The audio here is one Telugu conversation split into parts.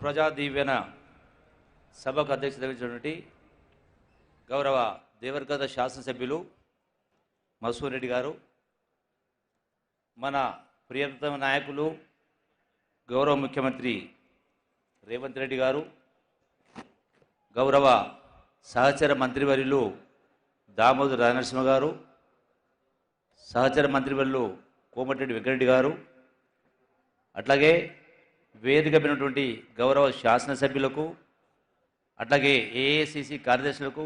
ప్రజా దీవెన సభకు అధ్యక్షత వహించినటువంటి గౌరవ దేవరకద్ర శాసనసభ్యులు మధుసూదన్ రెడ్డి గారు, మన ప్రియతమ నాయకులు గౌరవ ముఖ్యమంత్రి రేవంత్ రెడ్డి గారు, గౌరవ సహచర మంత్రివర్యులు దామోదర్ రాజనరసింహ గారు, సహచర మంత్రివర్యులు కోమటిరెడ్డి వెంకటరెడ్డి గారు, అట్లాగే వేదికమైనటువంటి గౌరవ శాసనసభ్యులకు, అట్లాగే ఏఐసిసి కార్యదర్శులకు,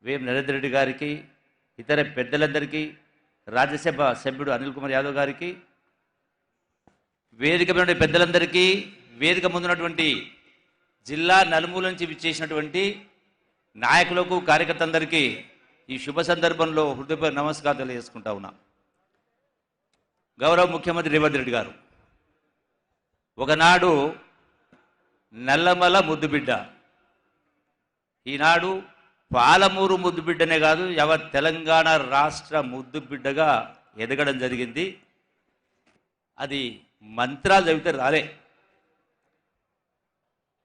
వేం నరేందర్ రెడ్డి గారికి, ఇతర పెద్దలందరికీ, రాజ్యసభ సభ్యుడు అనిల్ కుమార్ యాదవ్ గారికి, వేదికమైన పెద్దలందరికీ, వేదిక ముందున్నటువంటి జిల్లా నలుమూల నుంచి విచ్చేసినటువంటి నాయకులకు, కార్యకర్తలందరికీ ఈ శుభ సందర్భంలో హృదయపూర్వక నమస్కారాలు తెలియజేసుకుంటా ఉన్నా. గౌరవ ముఖ్యమంత్రి రేవంత్ రెడ్డి గారు ఒకనాడు నల్లమల ముద్దుబిడ్డ, ఈనాడు పాలమూరు ముద్దుబిడ్డనే కాదు, యావత్ తెలంగాణ రాష్ట్ర ముద్దుబిడ్డగా ఎదగడం జరిగింది. అది మంత్రాలు చదివితే రాలే.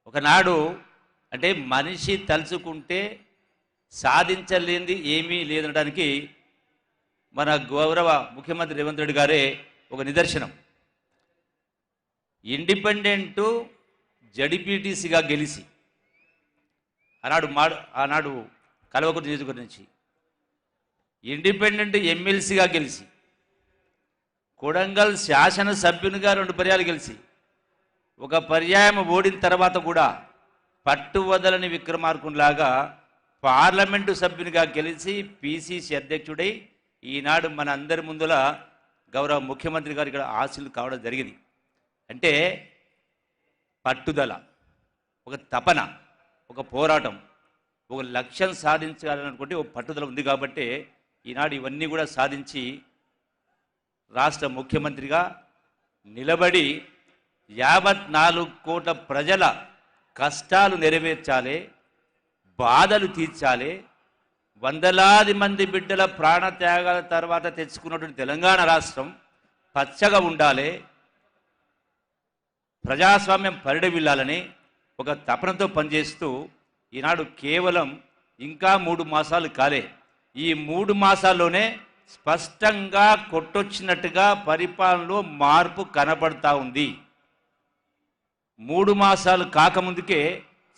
ఒకనాడు అంటే మనిషి తలుచుకుంటే సాధించలేనిది ఏమీ లేదనడానికి మన గౌరవ ముఖ్యమంత్రి రేవంత్ రెడ్డి గారే ఒక నిదర్శనం. ఇండిపెండెంట్ జడిపిటిసిగా గెలిచి ఆనాడు కల్వకుర్తి నియోజకవర్గం నుంచి ఇండిపెండెంట్ ఎమ్మెల్సీగా గెలిచి, కొడంగల్ శాసనసభ్యునిగా 2 పర్యాలు గెలిచి, ఒక పర్యాయం ఓడిన తర్వాత కూడా పట్టువదలని విక్రమార్కునిలాగా పార్లమెంటు సభ్యునిగా గెలిచి పిసిసి అధ్యక్షుడై ఈనాడు మన అందరి ముందుల గౌరవ ముఖ్యమంత్రి గారు ఇక్కడ ఆశీలు కావడం జరిగింది. అంటే పట్టుదల, ఒక తపన, ఒక పోరాటం, ఒక లక్ష్యం సాధించాలనుకుంటే ఒక పట్టుదల ఉంది కాబట్టి ఈనాడు ఇవన్నీ కూడా సాధించి రాష్ట్ర ముఖ్యమంత్రిగా నిలబడి 54 కోట్ల ప్రజల కష్టాలు నెరవేర్చాలి, బాధలు తీర్చాలి, వందలాది మంది బిడ్డల ప్రాణత్యాగాల తర్వాత తెచ్చుకున్నటువంటి తెలంగాణ రాష్ట్రం పచ్చగా ఉండాలి, ప్రజాస్వామ్యం పరిడవిల్లాలని ఒక తపనతో పనిచేస్తూ ఈనాడు కేవలం ఇంకా 3 మాసాలు కాలే. ఈ 3 మాసాల్లోనే స్పష్టంగా కొట్టొచ్చినట్టుగా పరిపాలనలో మార్పు కనబడతా ఉంది. 3 మాసాలు కాకముందుకే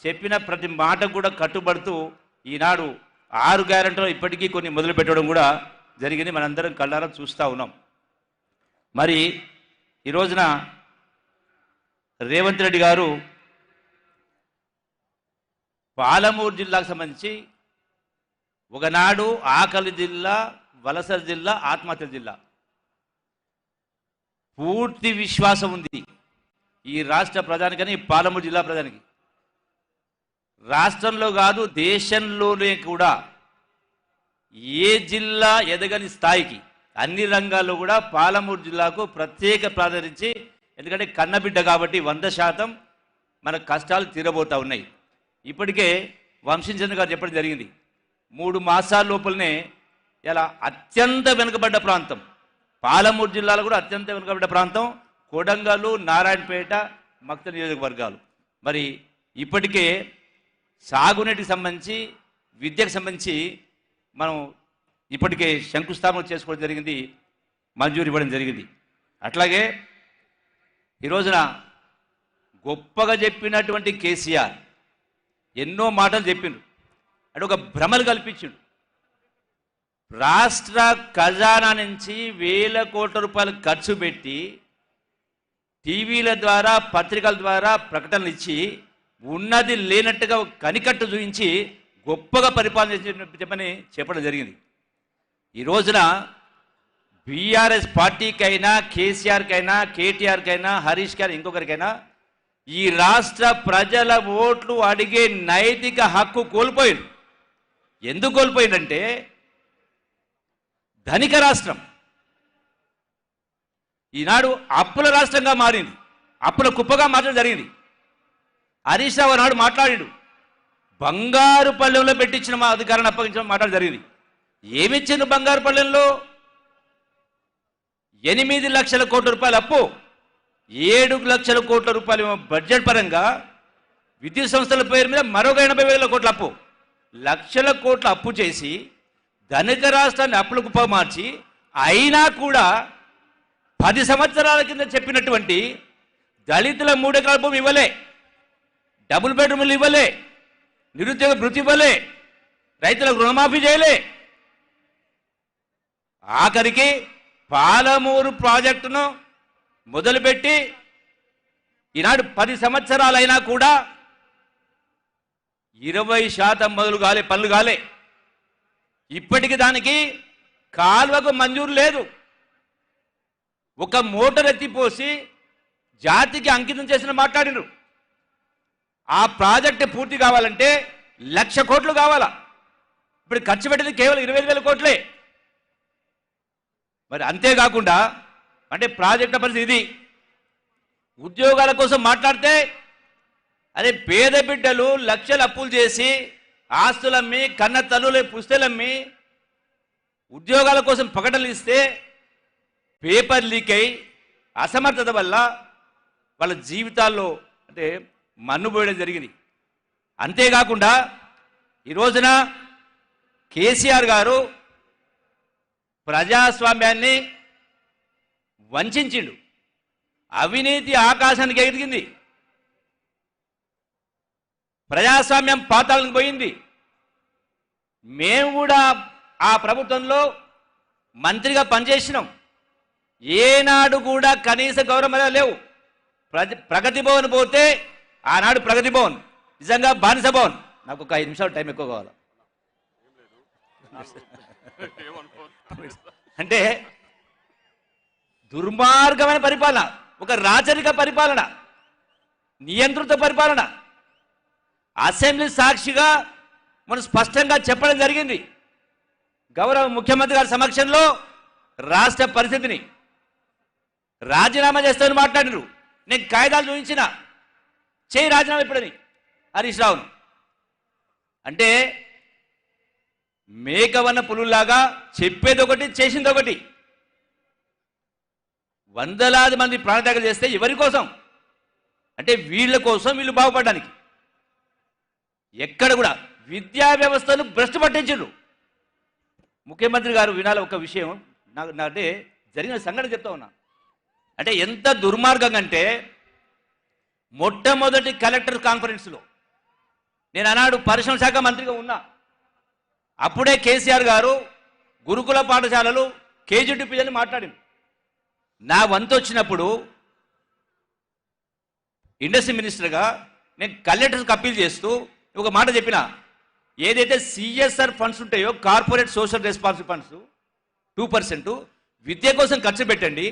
చెప్పిన ప్రతి మాట కూడా కట్టుబడుతూ ఈనాడు 6 గ్యారెంటీలు ఇప్పటికీ కొన్ని మొదలు పెట్టడం కూడా జరిగింది. మనందరం కళ్ళారా చూస్తూ ఉన్నాం. మరి ఈ రోజున రేవంత్ రెడ్డి గారు పాలమూరు జిల్లాకు సంబంధించి ఒకనాడు ఆకలి జిల్లా, వలస జిల్లా, ఆత్మహత్య జిల్లా, పూర్తి విశ్వాసం ఉంది ఈ రాష్ట్ర ప్రధానికని, పాలమూరు జిల్లా ప్రధానికి. రాష్ట్రంలో కాదు దేశంలోనే కూడా ఏ జిల్లా ఎదగని స్థాయికి అన్ని రంగాల్లో కూడా పాలమూరు జిల్లాకు ప్రత్యేక ప్రాధాన్యత, ఎందుకంటే కన్నబిడ్డ కాబట్టి 100% మన కష్టాలు తీరబోతూ ఉన్నాయి. ఇప్పటికే వంశీచంద్ర గారు చెప్పడం జరిగింది, 3 మాసాల లోపలనే ఇలా అత్యంత వెనుకబడ్డ ప్రాంతం పాలమూరు జిల్లాలో కూడా అత్యంత వెనుకబడ్డ ప్రాంతం కొడంగల్, నారాయణపేట, మక్తల్ నియోజకవర్గాలు. మరి ఇప్పటికే సాగునీటికి సంబంధించి, విద్యకు సంబంధించి మనం ఇప్పటికే శంకుస్థాపన చేసుకోవడం జరిగింది, మంజూరు ఇవ్వడం జరిగింది. అట్లాగే ఈ రోజున గొప్పగా చెప్పినటువంటి కేసీఆర్ ఎన్నో మాటలు చెప్పిండు, అంటే ఒక భ్రమలు కల్పించిండు. రాష్ట్ర ఖజానా నుంచి వేల కోట్ల రూపాయలు ఖర్చు పెట్టి టీవీల ద్వారా, పత్రికల ద్వారా ప్రకటనలు ఇచ్చి ఉన్నది లేనట్టుగా కనికట్టు చూపించి గొప్పగా పరిపాలన చెప్పని చెప్పడం జరిగింది. ఈ రోజున బీఆర్ఎస్ పార్టీకైనా, కేసీఆర్కైనా, కేటీఆర్కైనా, హరీష్ గారు ఇంకొకరికైనా ఈ రాష్ట్ర ప్రజల ఓట్లు అడిగే నైతిక హక్కు కోల్పోయింది. ఎందుకు కోల్పోయిందంటే ధనిక రాష్ట్రం ఈనాడు అప్పుల రాష్ట్రంగా మారింది, అప్పుల కుప్పగా మార్చడం జరిగింది. హరీష్ రావు నాడు మాట్లాడాడు, బంగారు పళ్ళెంలో పెట్టించిన మా అధికారాన్ని అప్పగించడం మాట్లాడడం జరిగింది. ఏమిచ్చింది బంగారు పళ్ళెంలో? 8 లక్షల కోట్ల రూపాయల అప్పు 7 లక్షల కోట్ల రూపాయలు బడ్జెట్ పరంగా విద్యుత్ సంస్థల పేరు మీద మరొక 80,000 కోట్ల అప్పు, లక్షల కోట్ల అప్పు చేసి ధనిక రాష్ట్రాన్ని అప్పులకు మార్చి అయినా కూడా 10 సంవత్సరాల కింద చెప్పినటువంటి దళితుల 3 ఎకరాల భూమి ఇవ్వలే, డబుల్ బెడ్రూమ్లు ఇవ్వలే, నిరుద్యోగ భృతి ఇవ్వలే, రైతులకు రుణమాఫీ చేయలే. ఆఖరికి పాలమూరు ప్రాజెక్టును మొదలుపెట్టి ఈనాడు 10 సంవత్సరాలైనా కూడా 20% మొదలు కాలే, పనులు కాలే. ఇప్పటికి దానికి కాలువకు మంజూరు లేదు. ఒక మోటార్ ఎత్తిపోసి జాతికి అంకితం చేసిన మాట్లాడినారు. ఆ ప్రాజెక్టు పూర్తి కావాలంటే 1,00,000 కోట్లు కావాలా. ఇప్పుడు ఖర్చు పెట్టింది కేవలం 25,000 కోట్లే. మరి అంతేకాకుండా అంటే ప్రాజెక్టు పరిస్థితి ఇది. ఉద్యోగాల కోసం మాట్లాడితే అదే పేద బిడ్డలు లక్షల అప్పులు చేసి ఆస్తులమ్మి కన్న తల్లుల పుస్తలమ్మి ఉద్యోగాల కోసం ప్రకటనలు ఇస్తే పేపర్ లీక్ అయి అసమర్థత వల్ల వాళ్ళ జీవితాల్లో అంటే మన్నుపోయడం జరిగింది. అంతేకాకుండా ఈ రోజున కేసీఆర్ గారు ప్రజాస్వామ్యాన్ని వంచిండు. అవినీతి ఆకాశానికి ఎదిగింది, ప్రజాస్వామ్యం పాతాళానికి పోయింది. మేము కూడా ఆ ప్రభుత్వంలో మంత్రిగా పనిచేసినాం. ఏనాడు కూడా కనీస గౌరవం లేవు. ప్రగతి భవన్ పోతే ఆనాడు ప్రగతి భవన్ నిజంగా బానిస భవన్. నాకు ఒక 5 నిమిషాలు టైం ఎక్కువ కావాలి. అంటే దుర్మార్గమైన పరిపాలన, ఒక రాచరిక పరిపాలన, నియంత్రిత పరిపాలన. అసెంబ్లీ సాక్షిగా మనం స్పష్టంగా చెప్పడం జరిగింది. గౌరవ ముఖ్యమంత్రి గారి సమక్షంలో రాష్ట్ర పరిస్థితిని రాజీనామా చేస్తామని మాట్లాడినారు. నేను కాగితాలు చూపించిన చేయి రాజీనామా ఇప్పుడని హరీష్ రావును. అంటే మేకవన్న పులుల్లాగా చెప్పేది ఒకటి చేసింది ఒకటి. వందలాది మంది ప్రాణత్యాగం చేస్తే ఎవరి కోసం అంటే వీళ్ళ కోసం, వీళ్ళు బాగుపడడానికి. ఎక్కడ కూడా విద్యా వ్యవస్థను భ్రష్టు పట్టించారు. ముఖ్యమంత్రి గారు వినాలి ఒక విషయం. అంటే జరిగిన సంఘటన చెప్తా ఉన్నా. అంటే ఎంత దుర్మార్గంగా అంటే మొట్టమొదటి కలెక్టర్ కాన్ఫరెన్స్లో నేను ఆనాడు పరిశ్రమ శాఖ మంత్రిగా ఉన్నా. అప్పుడే కేసీఆర్ గారు గురుకుల పాఠశాలలు కేజీటీపీ అని మాట్లాడింది. నా వంతు వచ్చినప్పుడు ఇండస్ట్రీ మినిస్టర్గా నేను కలెక్టర్స్కి అప్పీల్ చేస్తూ ఒక మాట చెప్పిన, ఏదైతే సిఎస్ఆర్ ఫండ్స్ ఉంటాయో కార్పొరేట్ సోషల్ రెస్పాన్సిబిలిటీ ఫండ్స్ 2% విద్య కోసం ఖర్చు పెట్టండి.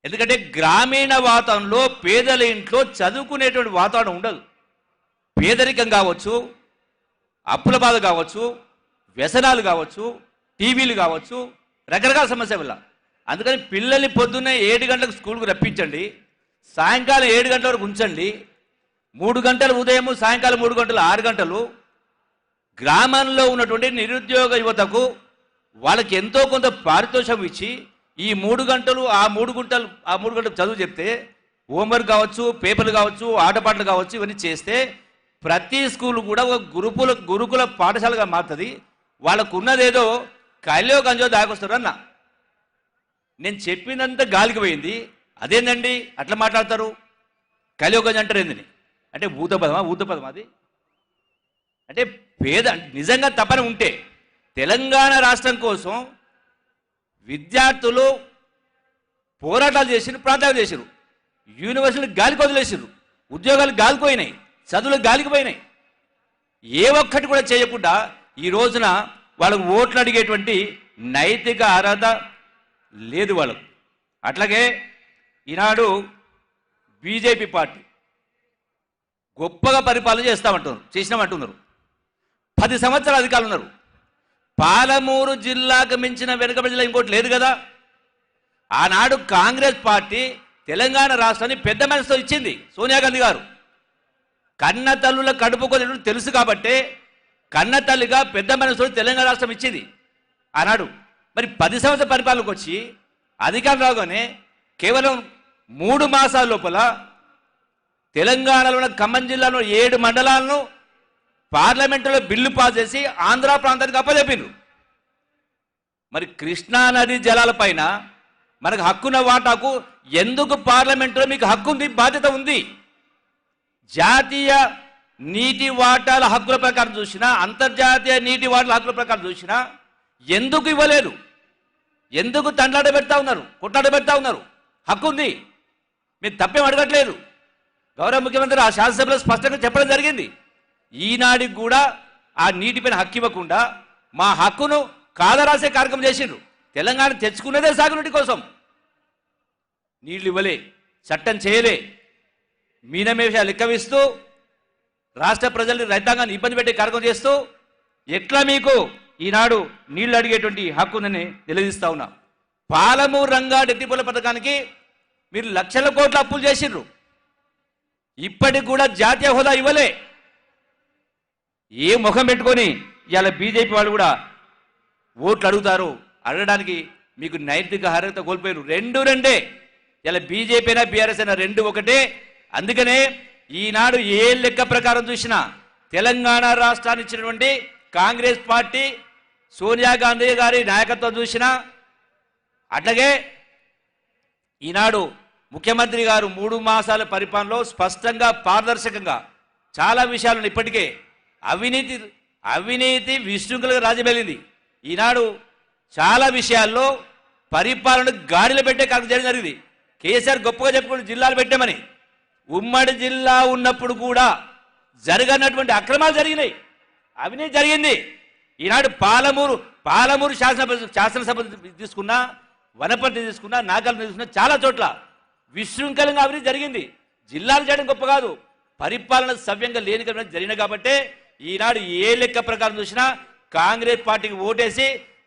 ఎందుకంటే గ్రామీణ వాతావరణంలో పేదల ఇంట్లో చదువుకునేటువంటి వాతావరణం ఉండదు. పేదరికం కావచ్చు, అప్పుల బాధ కావచ్చు, వ్యసనాలు కావచ్చు, టీవీలు కావచ్చు, రకరకాల సమస్య వల్ల. అందుకని పిల్లల్ని పొద్దున్నే 7 గంటలకు స్కూల్కు రప్పించండి, సాయంకాలం 7 గంటల వరకు ఉంచండి. 3 గంటలు ఉదయం, సాయంకాలం 3 గంటలు, 6 గంటలు గ్రామంలో ఉన్నటువంటి నిరుద్యోగ యువతకు వాళ్ళకి ఎంతో కొంత పారితోషికం ఇచ్చి ఈ 3 గంటలు ఆ 3 గంటలు చదువు చెప్తే హోంవర్క్ కావచ్చు, పేపర్లు కావచ్చు, ఆటపాటలు కావచ్చు, ఇవన్నీ చేస్తే ప్రతి స్కూల్ కూడా ఒక గురుకుల పాఠశాలగా మారుతుంది. వాళ్ళకు ఉన్నదేదో కైలో గంజో దాకొస్తారు అన్న. నేను చెప్పినంత గాలికి పోయింది. అదేందండి అట్లా మాట్లాడతారు, కైలో గంజ అంటారు ఏందని? అంటే ఊతపదమా అది? అంటే పేద నిజంగా తపన ఉంటే తెలంగాణ రాష్ట్రం కోసం విద్యార్థులు పోరాటాలు చేసిరు, ప్రాంతాలు చేసిరు, యూనివర్సిటీలు గాలికి వదిలేసిరు, ఉద్యోగాలు గాలిపోయినాయి, చదువులు గాలికి పోయినాయి. ఏ ఒక్కటి కూడా చేయకుండా ఈ రోజున వాళ్ళకు ఓట్లు అడిగేటువంటి నైతిక అర్హత లేదు వాళ్ళకు. అట్లాగే ఈనాడు బీజేపీ పార్టీ గొప్పగా పరిపాలన చేసినామంటున్నారు. 10 సంవత్సరాల అధికారులు ఉన్నారు. పాలమూరు జిల్లాకు మించిన వెనుకబడి జిల్లా ఇంకోటి లేదు కదా. ఆనాడు కాంగ్రెస్ పార్టీ తెలంగాణ రాష్ట్రాన్ని పెద్ద మనసుతో ఇచ్చింది సోనియా గాంధీ గారు. కన్న తల్లుల కడుపుకొని తెలుసు కాబట్టి కన్న తల్లిగా పెద్ద మనసుతో తెలంగాణ రాష్ట్రం ఇచ్చింది ఆనాడు. మరి 10 సంవత్సరాల పరిపాలనకు వచ్చి అధికారం రాగానే కేవలం 3 మాసాల లోపల తెలంగాణలో ఉన్న ఖమ్మం జిల్లాలో 7 మండలాలను పార్లమెంటులో బిల్లు పాస్ చేసి ఆంధ్ర ప్రాంతానికి అప్పచెప్పిండ్రు. మరి కృష్ణా నది జలాలపైన మనకు హక్కున్న వాటాకు ఎందుకు పార్లమెంటులో మీకు హక్కు ఉంది, బాధ్యత ఉంది? జాతీయ నీటి వాటాల హక్కుల ప్రకారం చూసినా, అంతర్జాతీయ నీటి వాటాల హక్కుల ప్రకారం చూసినా ఎందుకు ఇవ్వలేదు? ఎందుకు తండ్లాట పెడతా ఉన్నారు, కొట్లాట పెడతా ఉన్నారు? హక్కు ఉంది, మీరు తప్పేం అడగట్లేదు. గౌరవ ముఖ్యమంత్రి ఆ శాసనసభలో స్పష్టంగా చెప్పడం జరిగింది. ఈనాడికి కూడా ఆ నీటిపైన హక్కు ఇవ్వకుండా మా హక్కును కాదరాసే కార్యక్రమం చేసిండ్రు. తెలంగాణ తెచ్చుకున్నదే సాగునీటి కోసం, నీళ్లు ఇవ్వలే, చట్టం చేయలే, మీనమేష లెక్కవిస్తూ రాష్ట్ర ప్రజల్ని, రైతాంగాన్ని ఇబ్బంది పెట్టే కార్యక్రమం చేస్తూ ఎట్లా మీకు ఈనాడు నీళ్లు అడిగేటువంటి హక్కునని నిలదీస్తా ఉన్నా. పాలమూరు రంగారెడ్డి ఎత్తిపోల పథకానికి మీరు లక్షల కోట్ల అప్పులు చేసిండ్రు, ఇప్పటికి కూడా జాతీయ హోదా ఇవ్వలే. ఏ ముఖం పెట్టుకొని ఇవాళ బీజేపీ వాళ్ళు కూడా ఓట్లు అడుగుతారు? అడగడానికి మీకు నైతిక అర్హత కోల్పోయారు. రెండే. ఇలా బీజేపీ అయినా బీఆర్ఎస్ అయినా రెండు ఒకటే. అందుకనే ఈనాడు ఏ లెక్క ప్రకారం చూసినా తెలంగాణ రాష్ట్రాన్ని ఇచ్చినటువంటి కాంగ్రెస్ పార్టీ, సోనియా గాంధీ గారి నాయకత్వం చూసినా, అట్లాగే ఈనాడు ముఖ్యమంత్రి గారు 3 మాసాల పరిపాలనలో స్పష్టంగా, పారదర్శకంగా చాలా విషయాలను ఇప్పటికే అవినీతి విశృంఖలంగా రాజ్యమేలింది. ఈనాడు చాలా విషయాల్లో పరిపాలన గాడిలో పెట్టే కార్యక్రమం చేయడం జరిగింది. కేసీఆర్ గొప్పగా చెప్పుకుంటూ జిల్లాలు పెట్టామని, ఉమ్మడి జిల్లా ఉన్నప్పుడు కూడా జరగనటువంటి అక్రమాలు జరిగినాయి, అవినీతి జరిగింది. ఈనాడు పాలమూరు శాసనసభ తీసుకున్నా, వనపర్తి తీసుకున్నా, నాగల్ తీసుకున్నా, చాలా చోట్ల విశృంఖలంగా అవినీతి జరిగింది. జిల్లాలు చేయడం గొప్ప కాదు, పరిపాలన సవ్యంగా లేని జరిగిన కాబట్టే ఈనాడు ఏ లెక్క ప్రకారం చూసినా కాంగ్రెస్ పార్టీకి ఓటేసి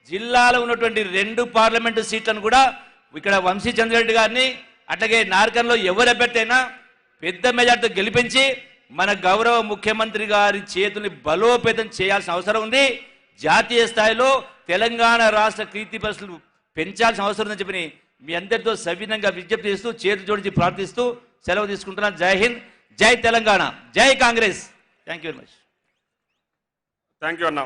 జిల్లాలో ఉన్నటువంటి 2 పార్లమెంటు సీట్లను కూడా ఇక్కడ వంశీ చంద్రరెడ్డి గారిని, అట్లాగే నార్కన్లో ఎవరు అభ్యర్థి అయినా పెద్ద మెజార్టీతో గెలిపించి మన గౌరవ ముఖ్యమంత్రి గారి చేతుల్ని బలోపేతం చేయాల్సిన అవసరం ఉంది. జాతీయ స్థాయిలో తెలంగాణ రాష్ట్ర కీర్తి పరిస్థితులు పెంచాల్సిన అవసరం ఉందని చెప్పి మీ అందరితో సవినంగా విజ్ఞప్తి చేస్తూ, చేతులు జోడించి ప్రార్థిస్తూ సెలవు తీసుకుంటున్నాను. జై హింద్, జై తెలంగాణ, జై Congress. Thank you very much. Thank you అన్నా.